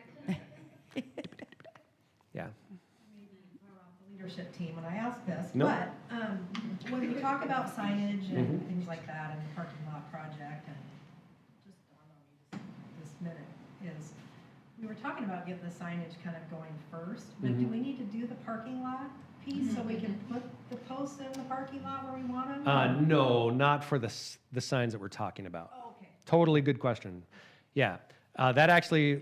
yeah. Leadership team when I ask this, Nope. but when we talk about signage and things like that and the parking lot project, and just dawned on me this minute is we were talking about getting the signage kind of going first, but do we need to do the parking lot piece so we can put the posts in the parking lot where we want them? No, not for the signs that we're talking about. Oh, okay. Totally good question. Yeah, that actually,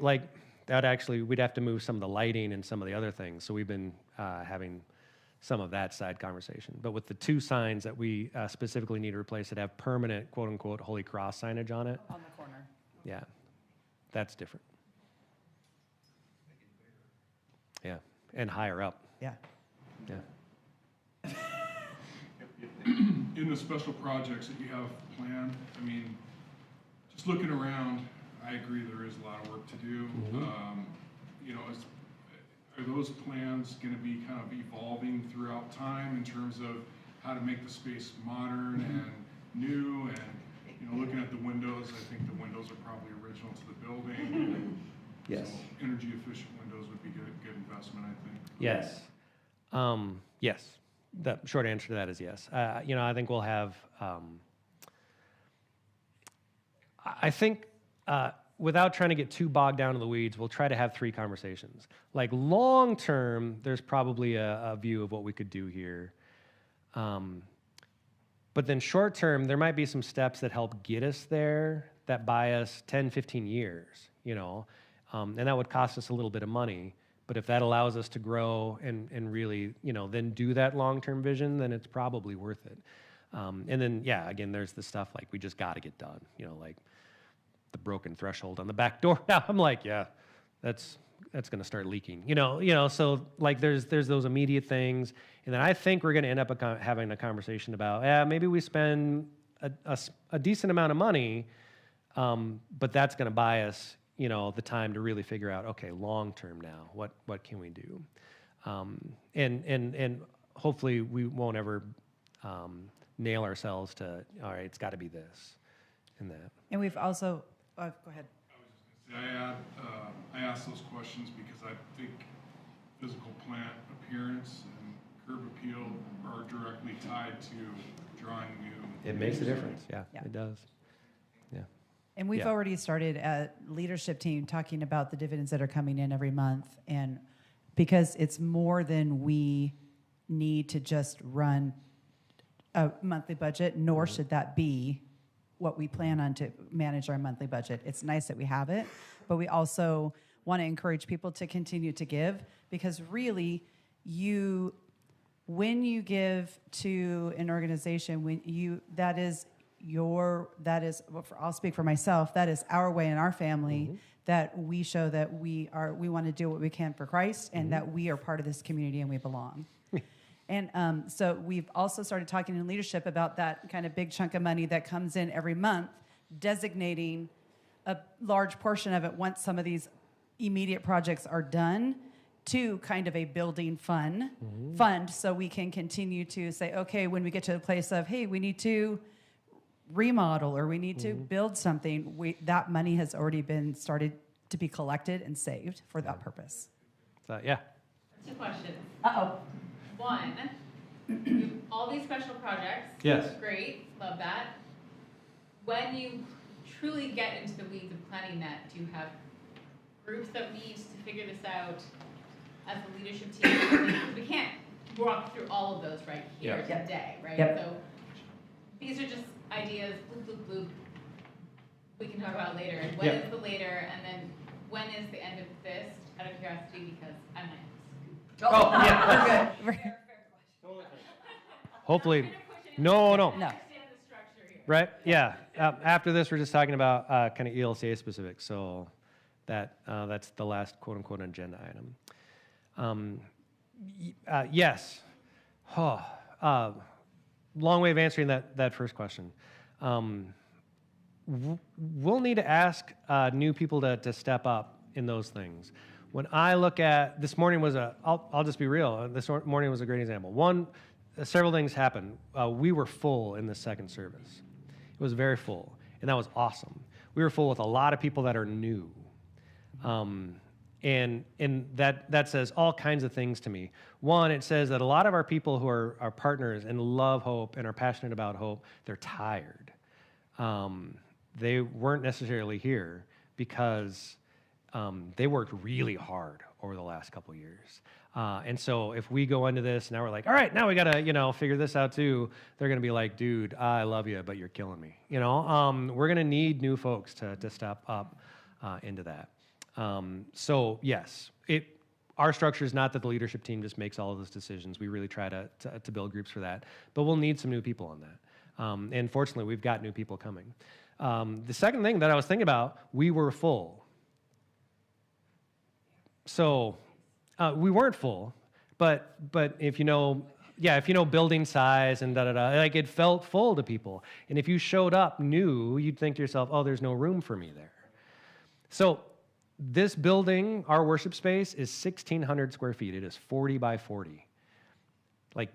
we'd have to move some of the lighting and some of the other things. So we've been having some of that side conversation. But with the 2 signs that we specifically need to replace that have permanent, quote unquote, Holy Cross signage on it. On the corner. Yeah, that's different. Yeah, and higher up. Yeah. Yeah. In the special projects that you have planned, I mean, just looking around, I agree there is a lot of work to do. Are those plans going to be kind of evolving throughout time in terms of how to make the space modern and new? And looking at the windows, I think the windows are probably original to the building. Yes. So energy efficient windows would be good investment, I think. Yes. Yes. The short answer to that is yes. I think we'll have. I think. Without trying to get too bogged down in the weeds, we'll try to have 3 conversations. Like long term, there's probably a view of what we could do here. But then short term, there might be some steps that help get us there that buy us 10, 15 years, And that would cost us a little bit of money. But if that allows us to grow and really, then do that long-term vision, then it's probably worth it. And then, yeah, again, there's the stuff like we just got to get done, like the broken threshold on the back door. Now I'm like, yeah, that's going to start leaking, so like there's those immediate things. And then I think we're going to end up having a conversation about, maybe we spend a decent amount of money, but that's going to buy us, the time to really figure out, okay, long term now, what can we do? And hopefully we won't ever nail ourselves to, all right, it's got to be this and that. And we've also, go ahead. I ask those questions because I think physical plant appearance and curb appeal are directly tied to drawing new. It makes a difference. Yeah, it does. Yeah. And we've already started a leadership team talking about the dividends that are coming in every month. And because it's more than we need to just run a monthly budget, nor should that be what we plan on to manage our monthly budget. It's nice that we have it, but we also want to encourage people to continue to give, because really when you give to an organization, I'll speak for myself, that is our way in our family that we show that we want to do what we can for Christ and that we are part of this community and we belong. And so we've also started talking in leadership about that kind of big chunk of money that comes in every month, designating a large portion of it once some of these immediate projects are done to kind of a building fund, so we can continue to say, okay, when we get to the place of, hey, we need to remodel or we need to build something, that money has already been started to be collected and saved for that purpose. So, yeah. 2 questions. Uh-oh. One, all these special projects. Yes. Great, love that. When you truly get into the weeds of planning that, do you have groups that meet to figure this out as a leadership team? Because we can't walk through all of those right here today, right? Yep. So these are just ideas, bloop, bloop, bloop. We can talk about later. And when is the later, and then when is the end of this? Out of curiosity, because I might. Oh, yeah. We're good. Hopefully. No. No. Right? Yeah. After this, we're just talking about kind of ELCA specific. So that's the last quote unquote agenda item. Yes. Long way of answering that first question. We'll need to ask new people to step up in those things. When I look at, this morning was I'll just be real, this morning was a great example. Several things happened. We were full in the second service. It was very full, and that was awesome. We were full with a lot of people that are new. And that says all kinds of things to me. One, it says that a lot of our people who are our partners and love Hope and are passionate about Hope, they're tired. They weren't necessarily here because they worked really hard over the last couple of years. And so if we go into this, now we're like, all right, now we got to, figure this out too. They're going to be like, dude, I love you, but you're killing me. We're going to need new folks to step up into that. So yes, our structure is not that the leadership team just makes all of those decisions. We really try to build groups for that, but we'll need some new people on that. And fortunately, we've got new people coming. The second thing that I was thinking about, we were full. So we weren't full, but if you know building size and like it felt full to people. And if you showed up new, you'd think to yourself, oh, there's no room for me there. So this building, our worship space, is 1,600 square feet. It is 40 by 40. Like,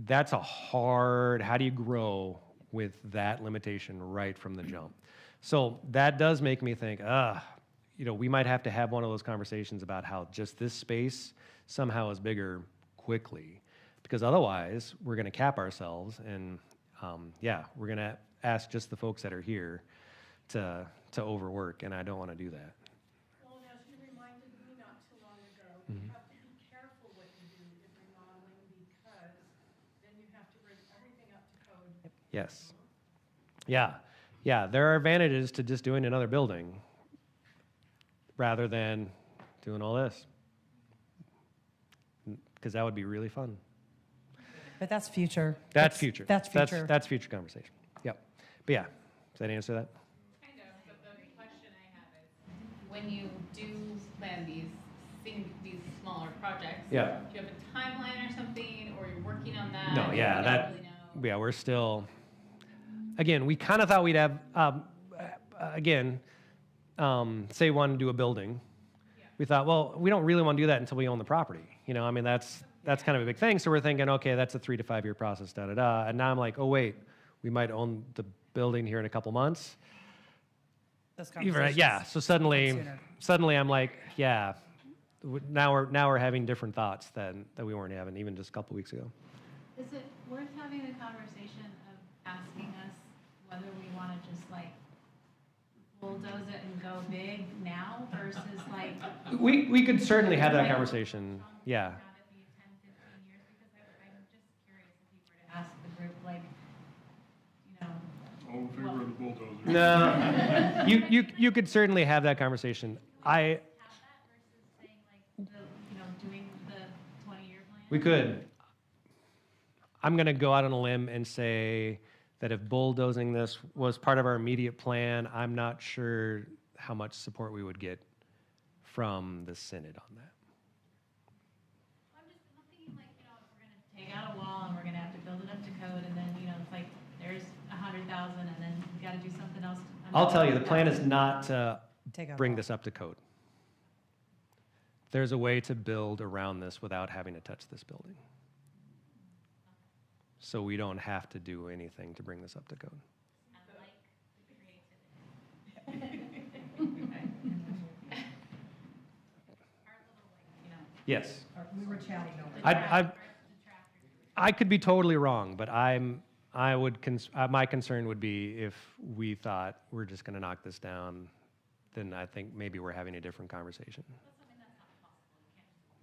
that's how do you grow with that limitation right from the jump? So that does make me think, we might have to have one of those conversations about how just this space somehow is bigger quickly, because otherwise we're going to cap ourselves, and we're going to ask just the folks that are here to overwork, and I don't want to do that. Well, as you reminded me not too long ago, you have to be careful what you do in remodeling, because then you have to bring everything up to code. Yes. Yeah. There are advantages to just doing another building. rather than doing all this. Because that would be really fun. But that's future. That's future. That's future. That's future conversation. Yep. But yeah, does that answer that? Kind of, but the question I have is, when you do plan these smaller projects, Yeah. do you have a timeline or something, or you're working on that? No, or yeah, you that, don't really know? yeah, we're still, again, we kind of thought we'd have, say we want to do a building. We thought, well, we don't really want to do that until we own the property. You know, I mean, that's kind of a big thing. So we're thinking, okay, that's a 3 to 5 year process, da da da. And now I'm like, oh wait, we might own the building here in a couple months. Those Right, conversations yeah. So suddenly I'm like, yeah. Now we're having different thoughts that we weren't having even just a couple weeks ago. Is it worth having a conversation of asking us whether we want to just like bulldoze it and go big now versus like? We could certainly have that conversation. Yeah. Have it be 10, 15 years, because I'm just curious if you were to ask the group, like, you know. All in favor of the bulldozer? No, you could certainly have that conversation. Have that versus saying like doing the 20-year plan. We could. I'm going to go out on a limb and say that if bulldozing this was part of our immediate plan, I'm not sure how much support we would get from the Synod on that. I'm thinking like, if we're going to take out a wall and we're going to have to build it up to code, and then, it's like there's 100,000 and then we got to do something else. I'll tell you, the plan is not to Take out bring all. this up to code. There's a way to build around this without having to touch this building. So we don't have to do anything to bring this up to code. I like the creativity. Yes. We were chatting over. I could be totally wrong, but my concern would be if we thought we're just going to knock this down, then I think maybe we're having a different conversation.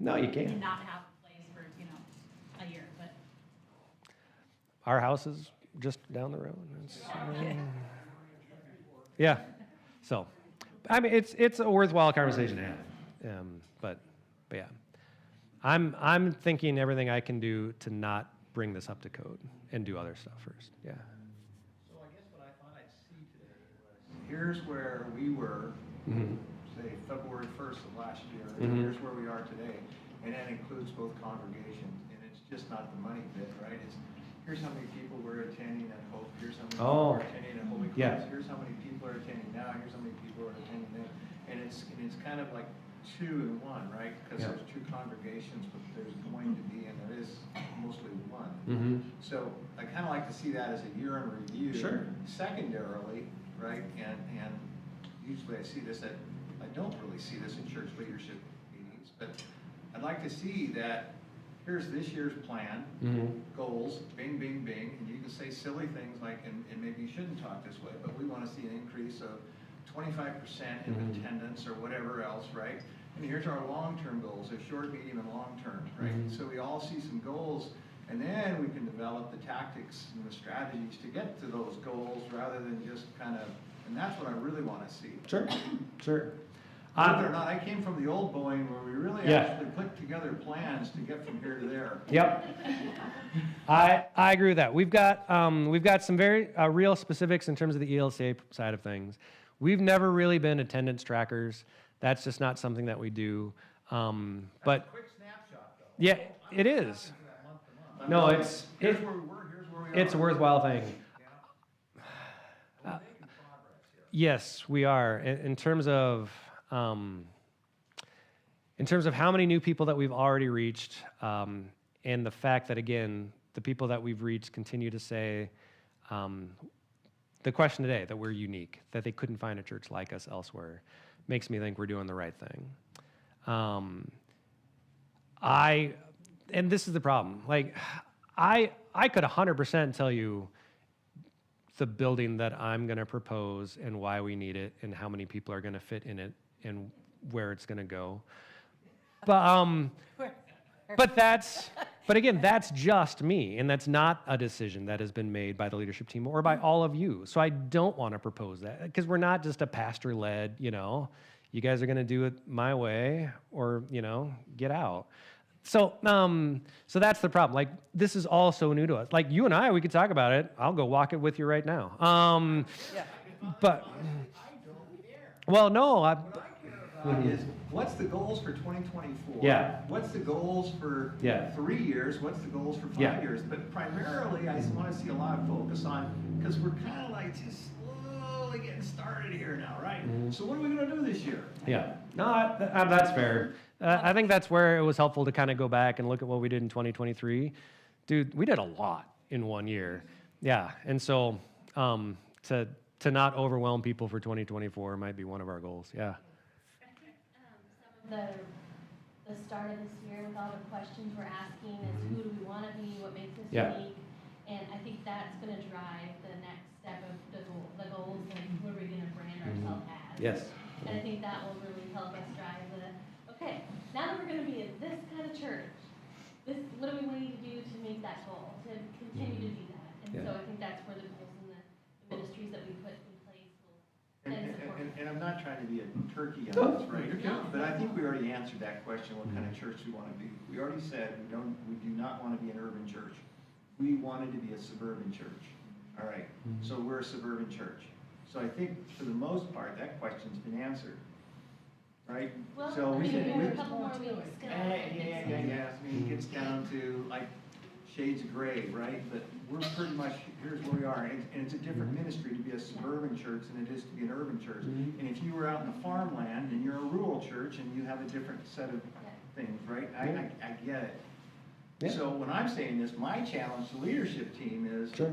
No, you can't. Not have a place for, a year, but. Our house is just down the road. Yeah. So, I mean, it's a worthwhile conversation to have. But yeah, I'm thinking everything I can do to not bring this up to code and do other stuff first. Yeah. So I guess what I thought I'd see today was, here's where we were, say, February 1st of last year, and here's where we are today. And that includes both congregations, and it's just not the money bit, right? It's, here's how many people were attending at Hope, here's how many people were attending at Holy Cross, here's how many people are attending now, here's how many people are attending then. And it's kind of like 2 in 1, right? Because there's 2 congregations, but there's going to be, and there is mostly 1. So I kind of like to see that as a year in review. Sure. Secondarily, right, and usually I see this I don't really see this in church leadership meetings, but I'd like to see that here's this year's plan, goals, bing, bing, bing, and you can say silly things like, and maybe you shouldn't talk this way, but we want to see an increase of 25% in attendance or whatever else, right? And here's our long-term goals, they're short, medium, and long-term, right? So we all see some goals, and then we can develop the tactics and the strategies to get to those goals rather than just kind of, and that's what I really want to see. Sure. Believe it or not, I came from the old Boeing where we really actually put together plans to get from here to there. Yep. I agree with that. We've got some very real specifics in terms of the ELCA side of things. We've never really been attendance trackers. That's just not something that we do. But Quick snapshot, though. yeah, it is. No, it's here's where we were, here's where we are. it's a worthwhile thing. We're making progress here. Yes, we are. In terms of how many new people that we've already reached, and the fact that, again, the people that we've reached continue to say, the question today, that we're unique, that they couldn't find a church like us elsewhere, makes me think we're doing the right thing. And this is the problem. Like, I could 100% tell you the building that I'm going to propose and why we need it and how many people are going to fit in it and where it's going to go. But again, that's just me, and that's not a decision that has been made by the leadership team or by all of you. So I don't want to propose that because we're not just a pastor-led, you guys are going to do it my way or, get out. So, so that's the problem. Like, this is all so new to us. Like, you and I, we could talk about it. I'll go walk it with you right now. But, well, no, Is what's the goals for 2024? Yeah. What's the goals for 3 years? What's the goals for 5 years? But primarily, I want to see a lot of focus on, because we're kind of like just slowly getting started here now, right? So what are we going to do this year? Yeah. No, that's fair. I think that's where it was helpful to kind of go back and look at what we did in 2023. Dude, we did a lot in 1 year. Yeah. And so to not overwhelm people for 2024 might be one of our goals. Yeah. The start of this year with all the questions we're asking is who do we want to be, what makes us Yeah. unique, and I think that's going to drive the next step of the goals, like what are we going to brand ourselves as. Yes. And I think that will really help us drive okay, now that we're going to be in this kind of church, what do we need to do to meet that goal, to continue to do that. And so I think that's where the goals and the ministries that we put in place will then support. And I'm not trying to be a turkey on this, right? But I think we already answered that question, what kind of church we want to be. We already said we do not want to be an urban church. We wanted to be a suburban church. All right, so we're a suburban church. So I think for the most part, that question's been answered, right? Well, So we have can, a couple more weeks still. yeah. I mean, it gets down to like shades of gray, right? But we're pretty much, here's where we are. And it's a different ministry to be a suburban church than it is to be an urban church. And if you were out in the farmland and you're a rural church and you have a different set of things, right? I get it. Yeah. So when I'm saying this, my challenge to the leadership team is, tell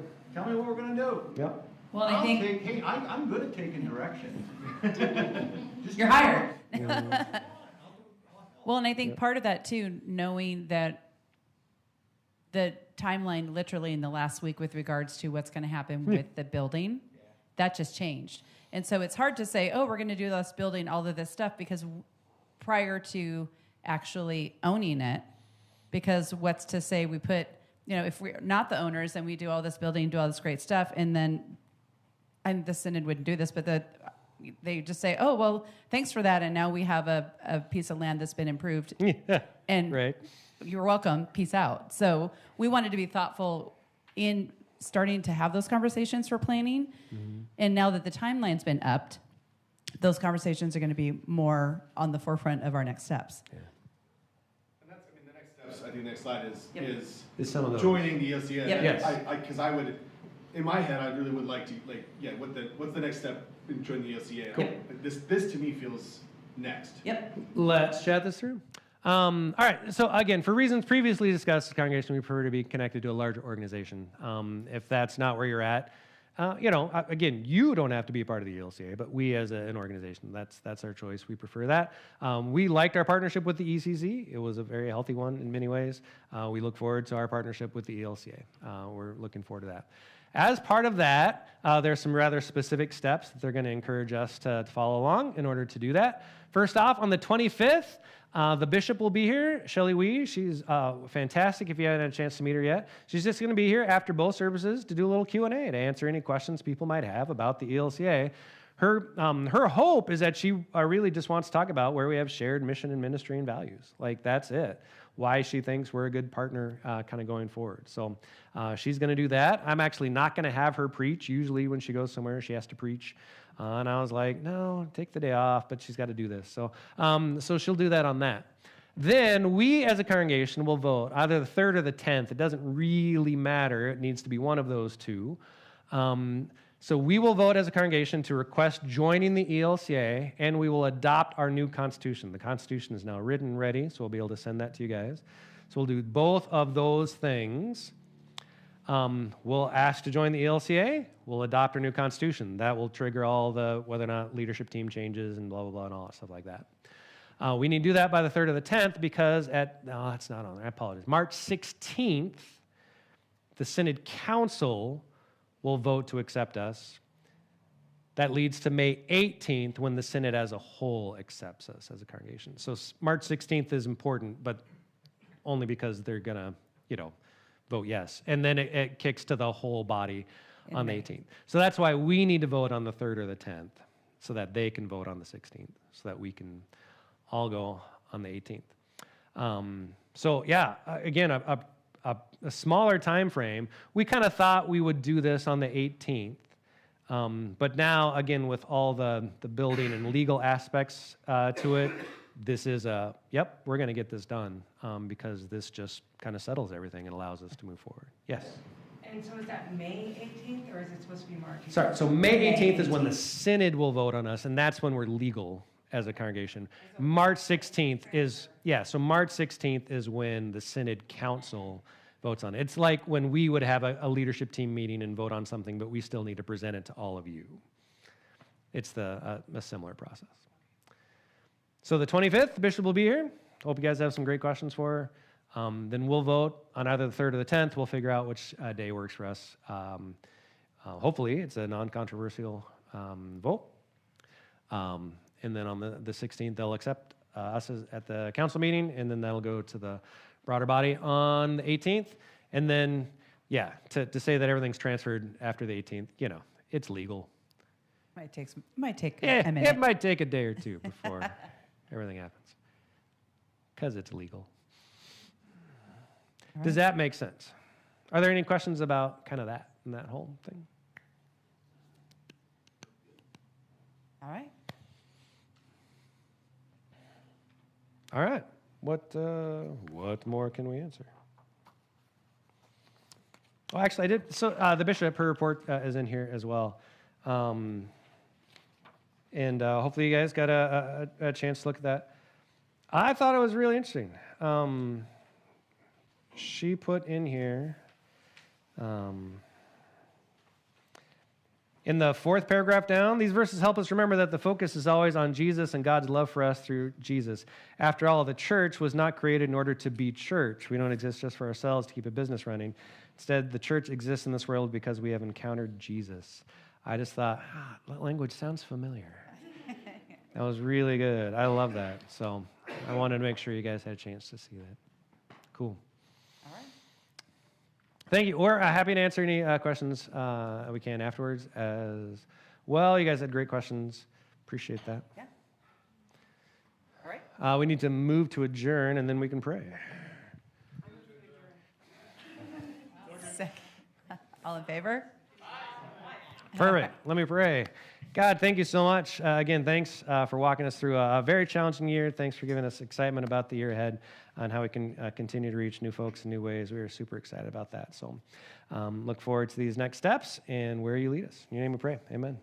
me what we're going to do. Yep. Well, I think hey, I'm good at taking direction. you're hired. Well, and I think part of that too, knowing that the timeline literally in the last week with regards to what's going to happen with the building, that just changed. And so it's hard to say, oh, we're going to do this building, all of this stuff, because prior to actually owning it, because what's to say we put, if we're not the owners and we do all this building, do all this great stuff, and then, and the synod wouldn't do this, but they just say, oh, well, thanks for that, and now we have a piece of land that's been improved. And right. You're welcome, peace out. So we wanted to be thoughtful in starting to have those conversations for planning. And now that the timeline's been upped, those conversations are going to be more on the forefront of our next steps. And that's, the next steps, I think the next slide Is some of those. joining the ELCA. Yes. Because I would, in my head, I really would like to, what's the next step in joining the ELCA? Cool. This to me feels next. Let's chat this through. All right. So again, for reasons previously discussed, as a congregation, we prefer to be connected to a larger organization. If that's not where you're at, again, you don't have to be a part of the ELCA, but we as an organization, that's our choice. We prefer that. We liked our partnership with the ECC. It was a very healthy one in many ways. We look forward to our partnership with the ELCA. We're looking forward to that. As part of that, there's some rather specific steps that they're going to encourage us to follow along in order to do that. First off, on the 25th, the bishop will be here, Shelley Wee. She's fantastic if you haven't had a chance to meet her yet. She's just going to be here after both services to do a little Q&A, to answer any questions people might have about the ELCA. Her hope is that she really just wants to talk about where we have shared mission and ministry and values. Like, that's it. Why she thinks we're a good partner kind of going forward. So she's going to do that. I'm actually not going to have her preach. Usually when she goes somewhere, she has to preach. And I was like, no, take the day off, but she's got to do this. So so she'll do that on that. Then we as a congregation will vote either the 3rd or the 10th. It doesn't really matter. It needs to be one of those two. So we will vote as a congregation to request joining the ELCA, and we will adopt our new constitution. The constitution is now written and ready, so we'll be able to send that to you guys. So we'll do both of those things. We'll ask to join the ELCA. We'll adopt our new constitution. That will trigger all the whether or not leadership team changes and blah, blah, blah, and all that stuff like that. We need to do that by the 3rd or the 10th because no, that's not on there. I apologize. March 16th, the Synod Council will vote to accept us. That leads to May 18th when the Synod as a whole accepts us as a congregation. So March 16th is important, but only because they're going to, vote yes. And then it kicks to the whole body on the 18th. So that's why we need to vote on the 3rd or the 10th. so that they can vote on the 16th, so that we can all go on the 18th. So yeah, again, a smaller time frame. We kind of thought we would do this on the 18th. But now, again, with all the building and legal aspects to it, this is yep, we're going to get this done because this just kind of settles everything and allows us to move forward. Yes? And so is that May 18th, or is it supposed to be March 18th? Sorry, so May 18th is when the Synod will vote on us, and that's when we're legal as a congregation. March 16th is, so March 16th is when the Synod Council votes on it. It's like when we would have a leadership team meeting and vote on something, but we still need to present it to all of you. It's a similar process. So the 25th, the bishop will be here. Hope you guys have some great questions for her. Then we'll vote on either the 3rd or the 10th. We'll figure out which day works for us. Hopefully, it's a non-controversial vote. And then on the 16th, they'll accept us at the council meeting, and then that'll go to the broader body on the 18th. And then, to say that everything's transferred after the 18th, it's legal. Might take a minute. It might take a day or two before everything happens, because it's legal. Right. Does that make sense? Are there any questions about kind of that and that whole thing? All right. All right. What more can we answer? Oh, actually, I did. So the bishop, her report is in here as well. And hopefully you guys got a chance to look at that. I thought it was really interesting. She put in here, in the 4th paragraph down, these verses help us remember that the focus is always on Jesus and God's love for us through Jesus. After all, the church was not created in order to be church. We don't exist just for ourselves to keep a business running. Instead, the church exists in this world because we have encountered Jesus. I just thought, that language sounds familiar. That was really good. I love that. So I wanted to make sure you guys had a chance to see that. Cool. All right. Thank you. We're happy to answer any questions we can afterwards as well. You guys had great questions. Appreciate that. Yeah. All right. We need to move to adjourn, and then we can pray. Second. All in favor? Perfect. Let me pray. God, thank you so much. Again, thanks for walking us through a very challenging year. Thanks for giving us excitement about the year ahead and how we can continue to reach new folks in new ways. We are super excited about that. So look forward to these next steps and where you lead us. In your name we pray. Amen.